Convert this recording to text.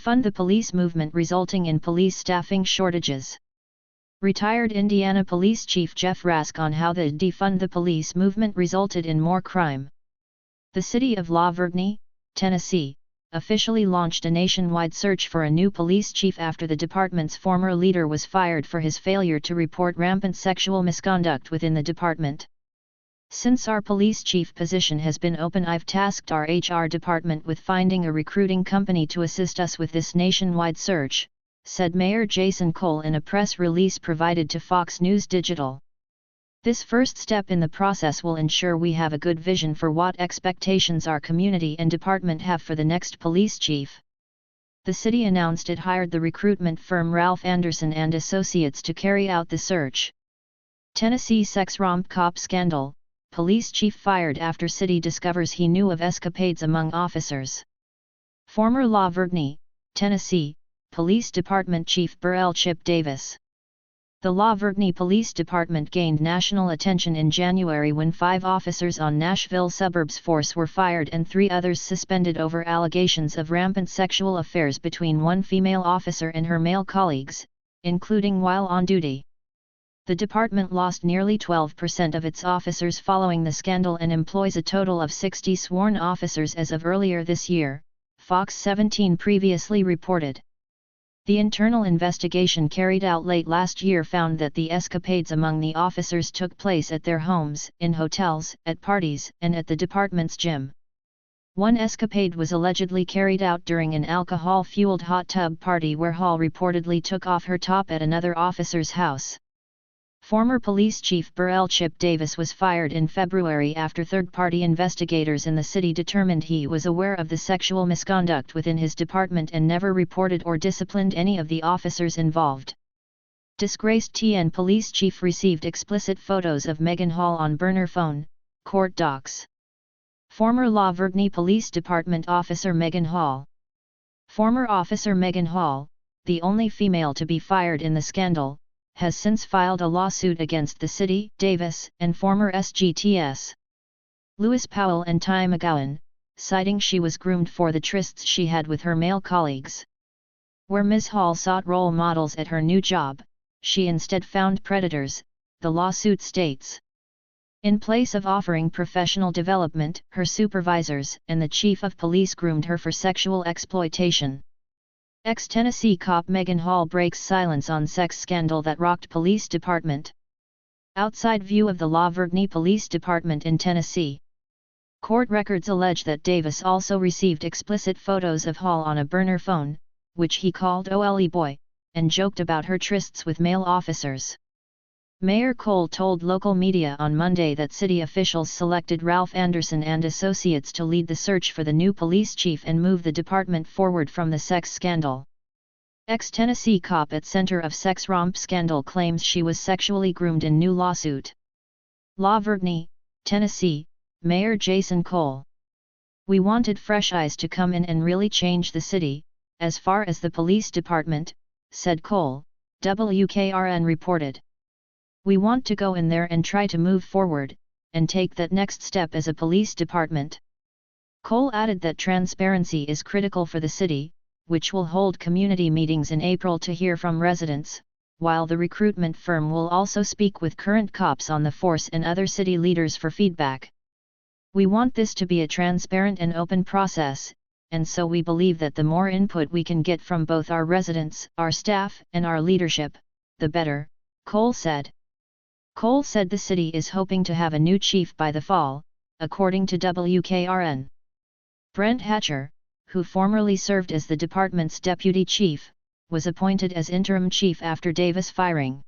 Defund the police movement resulting in police staffing shortages. Retired Indiana Police Chief Jeff Rask on how the Defund the Police movement resulted in more crime. The city of La Vergne, Tennessee, officially launched a nationwide search for a new police chief after the department's former leader was fired for his failure to report rampant sexual misconduct within the department. Since our police chief position has been open, I've tasked our HR department with finding a recruiting company to assist us with this nationwide search, said Mayor Jason Cole in a press release provided to Fox News Digital. This first step in the process will ensure we have a good vision for what expectations our community and department have for the next police chief. The city announced it hired the recruitment firm Ralph Anderson and Associates to carry out the search. Tennessee sex romp cop scandal, police chief fired after city discovers he knew of escapades among officers. Former La Vergne, Tennessee, Police Department Chief Burrell Chip Davis. The La Vergne Police Department gained national attention in January when 5 officers on Nashville suburbs force were fired and 3 others suspended over allegations of rampant sexual affairs between one female officer and her male colleagues, including while on duty. The department lost nearly 12% of its officers following the scandal and employs a total of 60 sworn officers as of earlier this year, Fox 17 previously reported. The internal investigation carried out late last year found that the escapades among the officers took place at their homes, in hotels, at parties, and at the department's gym. One escapade was allegedly carried out during an alcohol-fueled hot tub party where Hall reportedly took off her top at another officer's house. Former police chief Burrell Chip Davis was fired in February after third-party investigators in the city determined he was aware of the sexual misconduct within his department and never reported or disciplined any of the officers involved. Disgraced TN police chief received explicit photos of Megan Hall on burner phone, court docs. Former La Vergne Police Department officer Megan Hall. Former officer Megan Hall, the only female to be fired in the scandal, has since filed a lawsuit against the city, Davis, and former SGTS. Lewis Powell and Ty McGowan, citing she was groomed for the trysts she had with her male colleagues. Where Ms. Hall sought role models at her new job, she instead found predators, the lawsuit states. In place of offering professional development, her supervisors and the chief of police groomed her for sexual exploitation. Ex-Tennessee cop Megan Hall breaks silence on sex scandal that rocked police department. Outside view of the La Vergne Police Department in Tennessee. Court records allege that Davis also received explicit photos of Hall on a burner phone, which he called "Ole Boy," and joked about her trysts with male officers. Mayor Cole told local media on Monday that city officials selected Ralph Anderson and Associates to lead the search for the new police chief and move the department forward from the sex scandal. Ex-Tennessee cop at center of sex romp scandal claims she was sexually groomed in new lawsuit. La Vergne, Tennessee, Mayor Jason Cole. We wanted fresh eyes to come in and really change the city, as far as the police department, said Cole, WKRN reported. We want to go in there and try to move forward, and take that next step as a police department. Cole added that transparency is critical for the city, which will hold community meetings in April to hear from residents, while the recruitment firm will also speak with current cops on the force and other city leaders for feedback. We want this to be a transparent and open process, and so we believe that the more input we can get from both our residents, our staff, and our leadership, the better, Cole said. Cole said the city is hoping to have a new chief by the fall, according to WKRN. Brent Hatcher, who formerly served as the department's deputy chief, was appointed as interim chief after Davis' firing.